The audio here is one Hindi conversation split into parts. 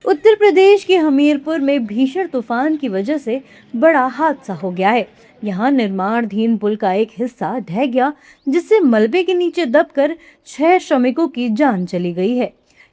उत्तर प्रदेश के हमीरपुर में भीषण तूफान की वजह से बड़ा हादसा हो गया है। यहाँ निर्माणाधीन पुल का एक हिस्सा ढह गया, जिससे मलबे के नीचे दबकर 6 श्रमिकों की जान चली गई है।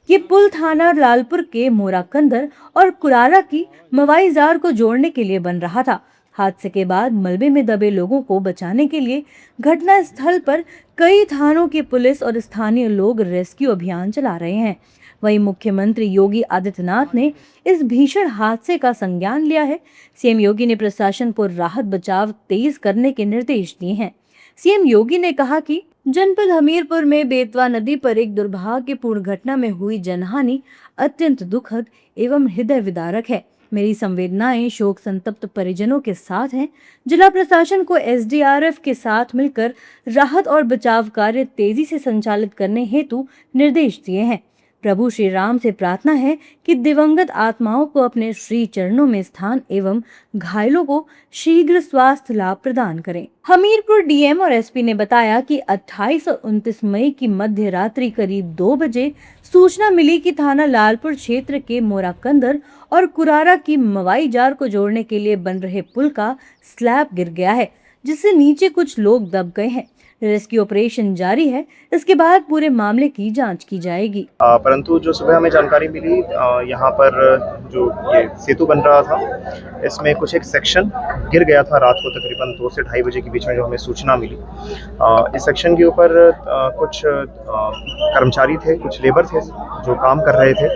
ये पुल थाना लालपुर के मोराकंदर और कुरारा की मवाईजार को जोड़ने के लिए बन रहा था। हादसे के बाद मलबे में दबे लोगों को बचाने के लिए घटना स्थल पर कई थानों की पुलिस और स्थानीय लोग रेस्क्यू अभियान चला रहे हैं। वहीं मुख्यमंत्री योगी आदित्यनाथ ने इस भीषण हादसे का संज्ञान लिया है। सीएम योगी ने प्रशासन को राहत बचाव तेज करने के निर्देश दिए हैं। सीएम योगी ने कहा कि जनपद हमीरपुर में बेतवा नदी पर एक दुर्भाग्यपूर्ण घटना में हुई जनहानि अत्यंत दुखद एवं हृदय विदारक है। मेरी संवेदनाएं शोक संतप्त परिजनों के साथ हैं। जिला प्रशासन को एसडीआरएफ के साथ मिलकर राहत और बचाव कार्य तेजी से संचालित करने हेतु निर्देश दिए हैं। प्रभु श्री राम से प्रार्थना है कि दिवंगत आत्माओं को अपने श्री चरणों में स्थान एवं घायलों को शीघ्र स्वास्थ्य लाभ प्रदान करें। हमीरपुर डीएम और एसपी ने बताया कि 28 और 29 मई की मध्य रात्रि करीब 2 बजे सूचना मिली कि थाना लालपुर क्षेत्र के मोराकंदर और कुरारा की मवाईजार को जोड़ने के लिए बन रहे पुल का स्लैब गिर गया है, जिससे नीचे कुछ लोग दब गए हैं। रेस्क्यू ऑपरेशन जारी है। इसके बाद पूरे मामले की जांच की जाएगी। परंतु जो सुबह हमें जानकारी मिली, यहाँ पर जो ये सेतु बन रहा था, इसमें कुछ एक सेक्शन गिर गया था रात को तकरीबन 2 से 2:30 बजे के बीच में जो हमें सूचना मिली। इस सेक्शन के ऊपर कुछ कर्मचारी थे, कुछ लेबर थे जो काम कर रहे थे।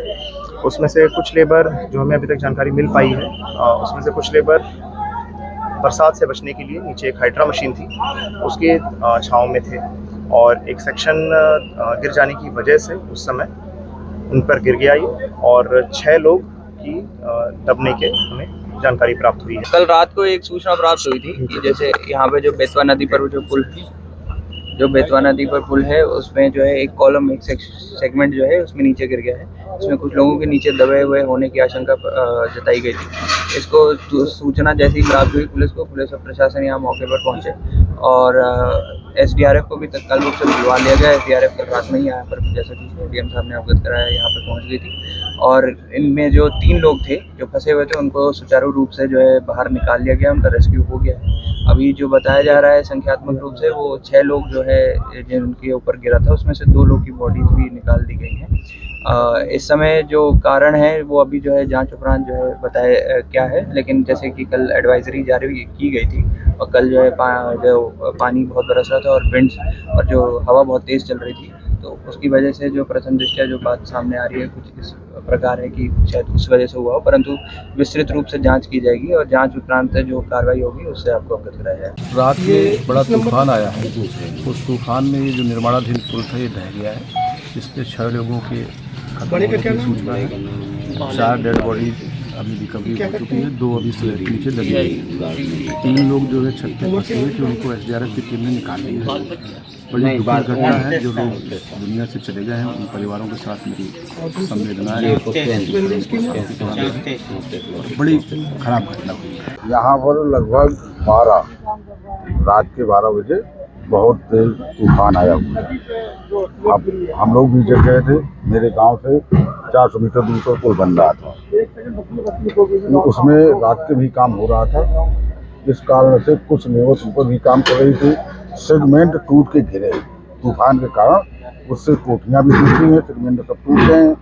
उसमें से कुछ लेबर, जो हमें अभी तक जानकारी मिल पाई है, उसमें से कुछ लेबर बरसात से बचने के लिए नीचे एक हाइड्रा मशीन थी, उसके छांव में थे और एक सेक्शन गिर जाने की वजह से उस समय उन पर गिर गया ये, और 6 लोग की दबने के हमें जानकारी प्राप्त हुई है। कल रात को एक सूचना प्राप्त हुई थी कि जैसे यहाँ पे जो बेतवा नदी पर बेतवा नदी पर पुल है, उसमें जो है एक कॉलम, एक सेगमेंट जो है उसमें नीचे गिर गया है। इसमें कुछ लोगों के नीचे दबे हुए होने की आशंका जताई गई थी। इसको सूचना जैसे ही प्राप्त हुई पुलिस और प्रशासन यहाँ मौके पर पहुंचे और एसडीआरएफ को भी तत्काल रूप से बुलवा लिया गया। एसडीआरएफ कल रात में ही यहाँ पर, जैसा कि डीएम साहब ने अवगत कराया, यहाँ पर पहुँच गई थी और इनमें जो 3 लोग थे जो फंसे हुए थे, उनको सुचारू रूप से जो है बाहर निकाल लिया गया, उनका रेस्क्यू हो गया है। अभी जो बताया जा रहा है संख्यात्मक रूप से, वो 6 लोग जो है जिनके ऊपर गिरा था, उसमें से 2 लोग की बॉडीज भी निकाल दी गई हैं। इस समय जो कारण है वो अभी जो है जांच उपरांत जो है बताया क्या है, लेकिन जैसे कि कल एडवाइजरी जारी की गई थी और कल जो है पानी बहुत बरस रहा था और विंड्स और जो हवा बहुत तेज़ चल रही थी, तो उसकी वजह से जो प्रथम दृष्टया जो बात सामने आ रही है कुछ इस प्रकार है कि शायद उस वजह से हुआ हो, परंतु विस्तृत रूप से जांच की जाएगी और जांच उपरांत जो कार्रवाई होगी उससे आपको अवगत कराया जाएगा। रात में बड़ा तूफान आया है, उस तूफान में ये जो निर्माणाधीन पुल था ये ढह गया है। इस पे 6 लोगों के खत्म होने की सूचना है। 4 डेड बॉडी अभी रिकवरी हो चुकी है, 2 अभी स्लैब के नीचे दबी है। 3 लोग जो है छत पे फंसे हुए थे, उनको एसडीआरएफ की टीम ने निकाल लिया है। बड़ी दुखद घटना है। जो लोग दुनिया से चले गए हैं उन परिवारों के साथ मेरी संवेदनाएं, बड़ी खराब घटना हुई है। यहाँ पर लगभग रात के 12 बजे बहुत तेज तूफान आया हुआ है। अब हम लोग भी जग गए थे। मेरे गांव से 400 मीटर दूर पर पुल बन रहा था, तो उसमें रात के भी काम हो रहा था। इस कारण से कुछ लेबर ऊपर भी काम कर रही थी। सेगमेंट टूट के गिरे तूफान के कारण, उससे कोठियाँ भी टूटी हैं, सेगमेंट सब टूट गए हैं।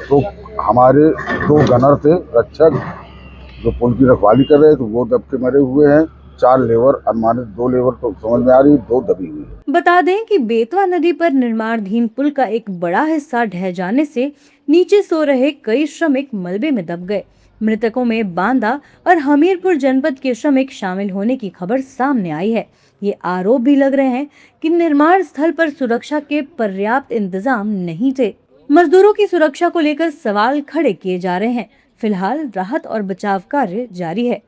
तो हमारे 2 गनर थे रक्षक जो पुल की रखवाली कर रहे थे, वो दब के मरे हुए हैं। 4 लेबर अनुमानित, 2 लेबर तो समझ में आ रही, 2 दबी हुई। बता दें कि बेतवा नदी पर निर्माणाधीन पुल का एक बड़ा हिस्सा ढह जाने से नीचे सो रहे कई श्रमिक मलबे में दब गए। मृतकों में बांदा और हमीरपुर जनपद के श्रमिक शामिल होने की खबर सामने आई है। ये आरोप भी लग रहे हैं कि निर्माण स्थल पर सुरक्षा के पर्याप्त इंतजाम नहीं थे। मजदूरों की सुरक्षा को लेकर सवाल खड़े किए जा रहे हैं। फिलहाल राहत और बचाव कार्य जारी है।